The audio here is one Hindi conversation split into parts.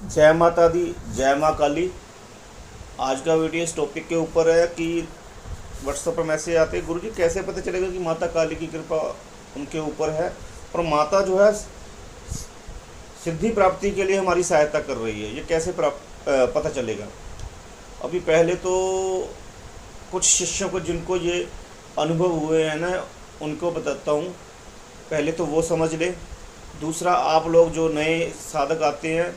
जय माता दी, जय माँ काली। आज का वीडियो इस टॉपिक के ऊपर है कि व्हाट्सएप पर मैसेज आते हैं, गुरुजी कैसे पता चलेगा कि माता काली की कृपा उनके ऊपर है और माता जो है सिद्धि प्राप्ति के लिए हमारी सहायता कर रही है। ये कैसे पता चलेगा? अभी पहले तो कुछ शिष्यों को जिनको ये अनुभव हुए हैं ना, उनको बताता हूँ। पहले तो वो समझ ले। दूसरा, आप लोग जो नए साधक आते हैं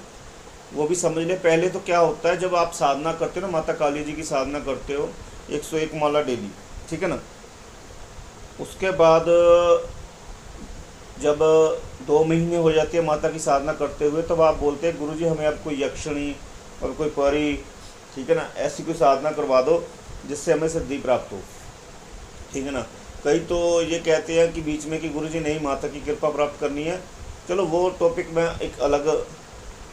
वो भी समझ ले। पहले तो क्या होता है, जब आप साधना करते हो ना, माता काली जी की साधना करते हो 101 माला डेली, ठीक है ना। उसके बाद जब 2 महीने हो जाते हैं माता की साधना करते हुए, तब आप बोलते हैं गुरुजी हमें अब कोई यक्षिणी और कोई परी, ठीक है ना, ऐसी कोई साधना करवा दो जिससे हमें सिद्धि प्राप्त हो, ठीक है ना। कई तो ये कहते हैं कि बीच में कि गुरुजी नहीं, माता की कृपा प्राप्त करनी है। चलो वो टॉपिक में एक अलग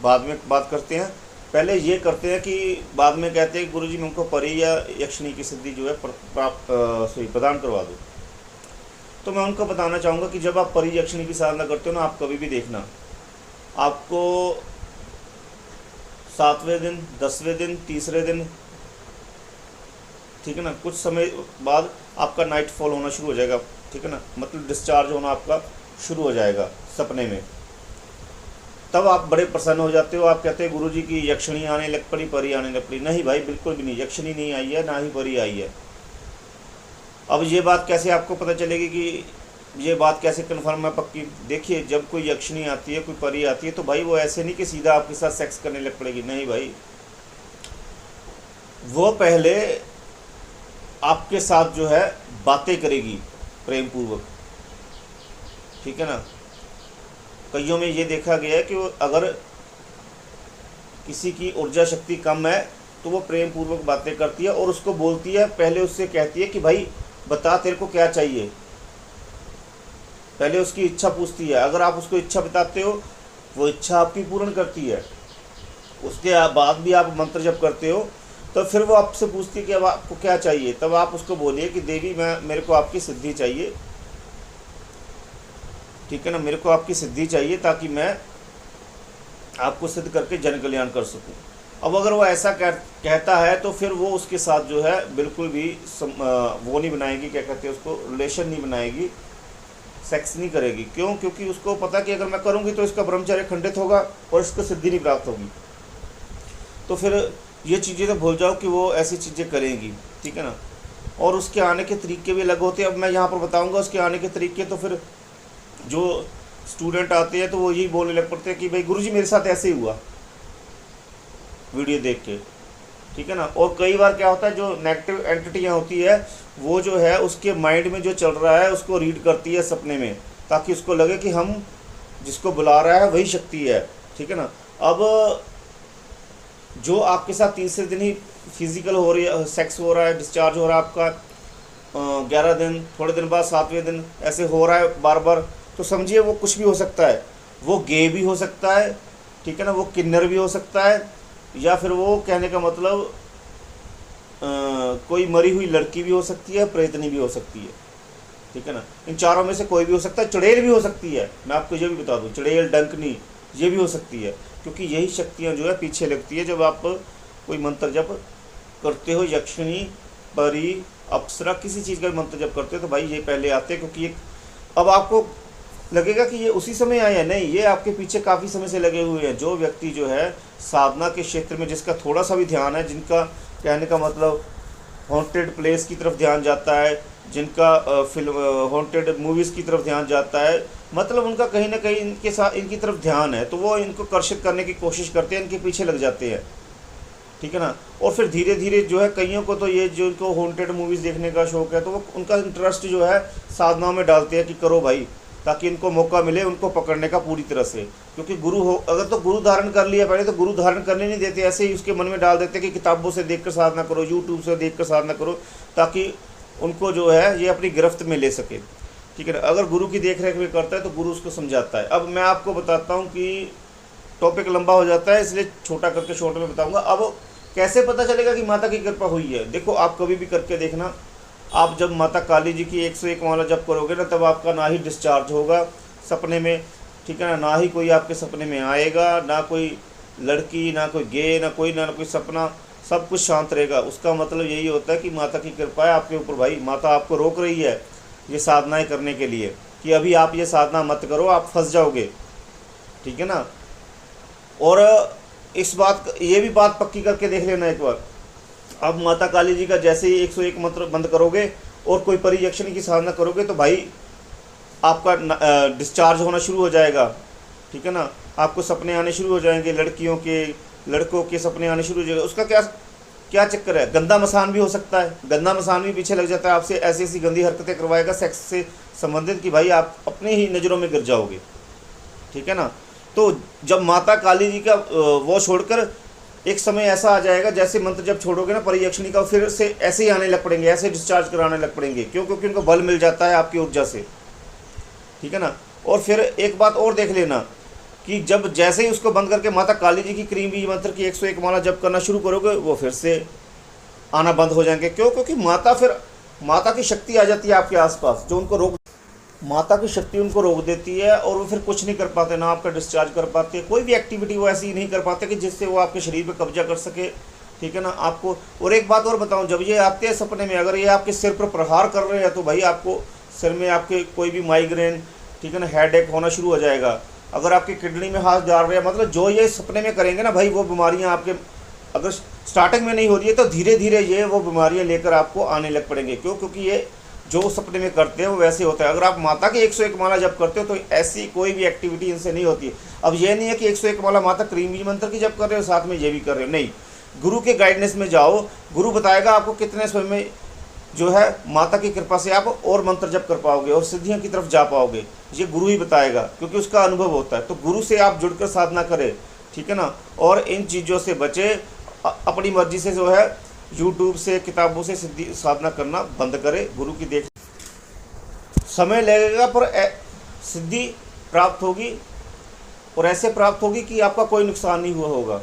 बाद में बात करते हैं। पहले ये करते हैं कि बाद में कहते हैं गुरुजी हमको परी या यक्षिणी की सिद्धि जो है प्रदान करवा दो। तो मैं उनको बताना चाहूँगा कि जब आप परी यक्षिणी की साधना करते हो ना, आप कभी भी देखना, आपको 7वें दिन, 10वें दिन, तीसरे दिन, ठीक है ना, कुछ समय बाद आपका नाइट फॉल होना शुरू हो जाएगा, ठीक है ना, मतलब डिस्चार्ज होना आपका शुरू हो जाएगा सपने में। तब आप बड़े प्रसन्न हो जाते हो। आप कहते हैं गुरुजी की यक्षिणी आने लग पड़ी, परी आने लग पड़ी। नहीं भाई, बिल्कुल भी नहीं, यक्षिणी नहीं आई है, ना ही परी आई है। अब ये बात कैसे आपको पता चलेगी कि ये बात कैसे कन्फर्म है पक्की? देखिए, जब कोई यक्षिणी आती है, कोई परी आती है, तो भाई वो ऐसे नहीं कि सीधा आपके साथ सेक्स करने लग पड़ेगी। नहीं भाई, वो पहले आपके साथ जो है बातें करेगी प्रेम पूर्वक, ठीक है ना। कईयों में ये देखा गया है कि वो अगर किसी की ऊर्जा शक्ति कम है तो वो प्रेम पूर्वक बातें करती है और उसको बोलती है, पहले उससे कहती है कि भाई बता तेरे को क्या चाहिए। पहले उसकी इच्छा पूछती है। अगर आप उसको इच्छा बताते हो, वो इच्छा आपकी पूर्ण करती है। उसके बाद भी आप मंत्र जप करते हो, तो फिर वो आपसे पूछती है कि अब आपको क्या चाहिए। तब आप उसको बोलिए कि देवी मेरे को आपकी सिद्धि चाहिए, ठीक है ना, मेरे को आपकी सिद्धि चाहिए ताकि मैं आपको सिद्ध करके जन कल्याण कर सकूं। अब अगर वो ऐसा कहता है तो फिर वो उसके साथ जो है बिल्कुल भी वो नहीं बनाएगी, क्या कहते हैं उसको, रिलेशन नहीं बनाएगी, सेक्स नहीं करेगी। क्यों? क्योंकि उसको पता कि अगर मैं करूँगी तो इसका ब्रह्मचर्य खंडित होगा और इसको सिद्धि नहीं प्राप्त होगी। तो फिर ये चीज़ें तो भूल जाओ कि वो ऐसी चीज़ें करेंगी, ठीक है ना। और उसके आने के तरीके भी अलग होते हैं। अब मैं यहाँ पर बताऊँगा उसके आने के तरीके। तो फिर जो स्टूडेंट आते हैं तो वो यही बोलने लग पड़ते हैं कि भाई गुरुजी मेरे साथ ऐसे ही हुआ वीडियो देख के, ठीक है ना। और कई बार क्या होता है, जो नेगेटिव एंटिटियाँ होती है वो जो है उसके माइंड में जो चल रहा है उसको रीड करती है सपने में, ताकि उसको लगे कि हम जिसको बुला रहा है वही शक्ति है, ठीक है ना। अब जो आपके साथ तीसरे दिन ही फिजिकल हो रही है, सेक्स हो रहा है, डिस्चार्ज हो रहा है आपका 11 दिन, थोड़े दिन बाद 7वें दिन ऐसे हो रहा है बार बार, तो समझिए वो कुछ भी हो सकता है। वो गे भी हो सकता है, ठीक है ना, वो किन्नर भी हो सकता है, या फिर वो कहने का मतलब कोई मरी हुई लड़की भी हो सकती है, प्रेतनी भी हो सकती है, ठीक है ना। इन चारों में से कोई भी हो सकता है। चुड़ैल भी हो सकती है, मैं आपको ये भी बता दूं, चुड़ैल, डंकनी, ये भी हो सकती है, क्योंकि यही शक्तियाँ जो है पीछे लगती है जब आप कोई मंत्र जप करते हो। यक्षिणी, परी, अप्सरा, किसी चीज़ का मंत्र जप करते हो तो भाई ये पहले आते हैं। क्योंकि अब आपको लगेगा कि ये उसी समय आए हैं, नहीं, ये आपके पीछे काफ़ी समय से लगे हुए हैं। जो व्यक्ति जो है साधना के क्षेत्र में, जिसका थोड़ा सा भी ध्यान है, जिनका कहने का मतलब हॉन्टेड प्लेस की तरफ ध्यान जाता है, जिनका फिल्म हॉन्टेड मूवीज़ की तरफ ध्यान जाता है, मतलब उनका कहीं ना कहीं इनके साथ इनकी तरफ ध्यान है, तो वो इनको कर्षित करने की कोशिश करते हैं, इनके पीछे लग जाते हैं, ठीक है ना। और फिर धीरे धीरे जो है, कईयों को तो ये जो इनको हॉन्टेड मूवीज़ देखने का शौक है, तो वो उनका इंटरेस्ट जो है साधनाओं में डालते हैं कि करो भाई, ताकि इनको मौका मिले उनको पकड़ने का पूरी तरह से। क्योंकि गुरु हो, अगर तो गुरु धारण कर लिया पहले, तो गुरु धारण करने नहीं देते, ऐसे ही उसके मन में डाल देते कि किताबों से देखकर साधना करो, यूट्यूब से देखकर साधना करो, ताकि उनको जो है ये अपनी गिरफ्त में ले सके, ठीक है ना। अगर गुरु की देख रेख में करता है तो गुरु उसको समझाता है। अब मैं आपको बताता हूँ कि टॉपिक लंबा हो जाता है, इसलिए छोटा करके शॉर्ट में बताऊँगा। अब कैसे पता चलेगा कि माता की कृपा हुई है? देखो, आप कभी भी करके देखना, आप जब माता काली जी की 101 माला जप करोगे ना, तब आपका ना ही डिस्चार्ज होगा सपने में, ठीक है ना ही कोई आपके सपने में आएगा, ना कोई लड़की, ना कोई गे, ना कोई सपना, सब कुछ शांत रहेगा। उसका मतलब यही होता है कि माता की कृपा है आपके ऊपर भाई। माता आपको रोक रही है ये साधनाएं करने के लिए कि अभी आप ये साधना मत करो, आप फंस जाओगे, ठीक है ना। और इस बात, ये भी बात पक्की करके देख लेना एक बार, आप माता काली जी का जैसे ही 101 मंत्र बंद करोगे और कोई परियक्षण की साधना करोगे तो भाई आपका डिस्चार्ज होना शुरू हो जाएगा, ठीक है ना। आपको सपने आने शुरू हो जाएंगे, लड़कियों के, लड़कों के सपने आने शुरू हो जाएंगे। उसका क्या क्या चक्कर है, गंदा मसान भी हो सकता है, गंदा मसान भी पीछे लग जाता है, आपसे ऐसी ऐसी गंदी हरकतें करवाएगा सेक्स से संबंधित कि भाई आप अपने ही नज़रों में गिर जाओगे, ठीक है ना। तो जब माता काली जी का वो छोड़कर एक समय ऐसा आ जाएगा, जैसे मंत्र जब छोड़ोगे ना परियक्षणी का, फिर से ऐसे ही आने लग पड़ेंगे, ऐसे डिस्चार्ज कराने लग पड़ेंगे। क्यों? क्योंकि उनको बल मिल जाता है आपकी ऊर्जा से, ठीक है ना। और फिर एक बात और देख लेना कि जब जैसे ही उसको बंद करके माता काली जी की क्रीम बीज मंत्र की 101 माला जप करना शुरू करोगे, वो फिर से आना बंद हो जाएंगे। क्यों? क्योंकि माता की शक्ति आ जाती है आपके आसपास, जो उनको रोक, माता की शक्ति उनको रोक देती है और वो फिर कुछ नहीं कर पाते, ना आपका डिस्चार्ज कर पाते, कोई भी एक्टिविटी वो ऐसी नहीं कर पाते कि जिससे वो आपके शरीर पे कब्जा कर सके, ठीक है ना। आपको और एक बात और बताऊं, जब ये आते हैं सपने में, अगर ये आपके सिर पर प्रहार कर रहे हैं तो भाई आपको सिर में आपके कोई भी माइग्रेन, ठीक है ना, हेडेक होना शुरू हो जाएगा। अगर आपकी किडनी में हाथ डाल रहे हैं, मतलब जो ये सपने में करेंगे ना भाई, वो बीमारियाँ आपके अगर स्टार्टिंग में नहीं हो रही है तो धीरे धीरे ये वो बीमारियाँ लेकर आपको आने लग पड़ेंगे। क्यों? क्योंकि ये जो सपने में करते हैं वो वैसे होता है। अगर आप माता की 101 माला जप करते हो तो ऐसी कोई भी एक्टिविटी इनसे नहीं होती। अब ये नहीं है कि 101 माला माता क्रीम बीज मंत्र की जप कर रहे हो साथ में ये भी कर रहे हो, नहीं। गुरु के गाइडेंस में जाओ, गुरु बताएगा आपको कितने समय में जो है माता की कृपा से आप और मंत्र जप कर पाओगे और सिद्धियों की तरफ जा पाओगे, ये गुरु ही बताएगा, क्योंकि उसका अनुभव होता है। तो गुरु से आप जुड़कर साधना करें, ठीक है ना। और इन चीज़ों से बचे, अपनी मर्जी से जो है यूट्यूब से, किताबों से सिद्धि साधना करना बंद करें। गुरु की देख, समय लगेगा पर सिद्धि प्राप्त होगी, और ऐसे प्राप्त होगी कि आपका कोई नुकसान नहीं हुआ होगा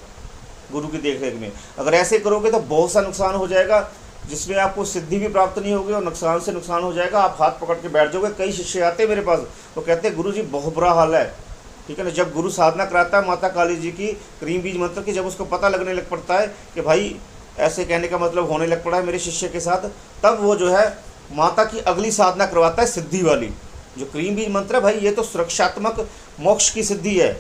गुरु की देख रेख में। अगर ऐसे करोगे तो बहुत सा नुकसान हो जाएगा, जिसमें आपको सिद्धि भी प्राप्त नहीं होगी और नुकसान से नुकसान हो जाएगा। आप हाथ पकड़ के बैठ जाओगे। कई शिष्य आते हैं मेरे पास, वो कहते हैं गुरु जी बहुत बुरा हाल है, ठीक है ना। जब गुरु साधना कराता है माता काली जी की क्रीम बीज मंत्र की, जब उसको पता लगने लग पड़ता है कि भाई ऐसे कहने का मतलब होने लग पड़ा है मेरे शिष्य के साथ, तब वो जो है माता की अगली साधना करवाता है सिद्धि वाली। जो क्रीम बीज मंत्र है भाई, ये तो सुरक्षात्मक मोक्ष की सिद्धि है।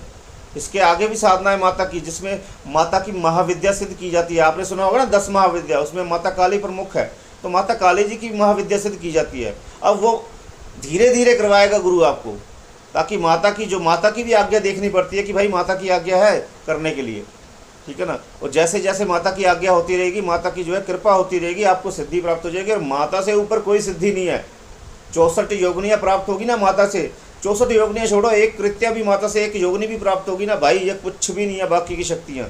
इसके आगे भी साधना है माता की, जिसमें माता की महाविद्या सिद्ध की जाती है। आपने सुना होगा ना 10 महाविद्या, उसमें माता काली प्रमुख है। तो माता काली जी की महाविद्या सिद्ध की जाती है। अब वो धीरे धीरे करवाएगा गुरु आपको, ताकि माता की भी आज्ञा देखनी पड़ती है कि भाई माता की आज्ञा है करने के लिए, ठीक है ना। और जैसे जैसे माता की आज्ञा होती रहेगी, माता की जो है कृपा होती रहेगी, आपको सिद्धि प्राप्त हो जाएगी। और माता से ऊपर कोई सिद्धि नहीं है। 64 योगनियाँ प्राप्त होगी ना माता से, 64 योगनियाँ छोड़ो, एक कृत्या भी माता से, एक योगनी भी प्राप्त होगी ना भाई, ये कुछ भी नहीं है बाकी की शक्तियाँ,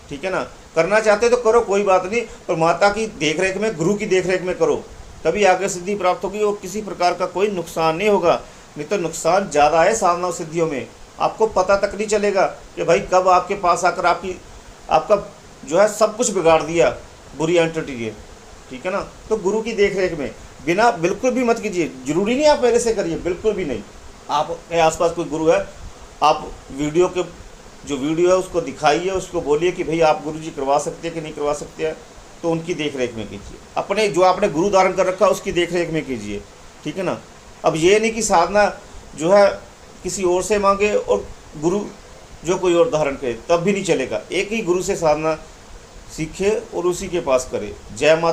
ठीक है ना। करना चाहते तो करो, कोई बात नहीं, पर माता की देखरेख में, गुरु की देखरेख में करो, तभी आगे सिद्धि प्राप्त होगी। और किसी प्रकार का कोई नुकसान नहीं होगा, नहीं तो नुकसान ज़्यादा है साधना सिद्धियों में। आपको पता तक नहीं चलेगा कि भाई कब आपके पास आकर आपका जो है सब कुछ बिगाड़ दिया बुरी एंटिटी ने, ठीक है ना। तो गुरु की देखरेख में बिना बिल्कुल भी मत कीजिए। जरूरी नहीं आप मेरे से करिए, बिल्कुल भी नहीं। आपके आसपास कोई गुरु है, आप जो वीडियो है उसको दिखाइए, उसको बोलिए कि भाई आप गुरु जी करवा सकते हैं कि नहीं करवा सकते हैं, तो उनकी देखरेख में कीजिए। अपने जो आपने गुरु धारण कर रखा है उसकी देखरेख में कीजिए, ठीक है ना। अब ये नहीं कि साधना जो है किसी और से मांगे और गुरु जो कोई और धारण करे, तब भी नहीं चलेगा। एक ही गुरु से साधना सीखे और उसी के पास करे। जय माता।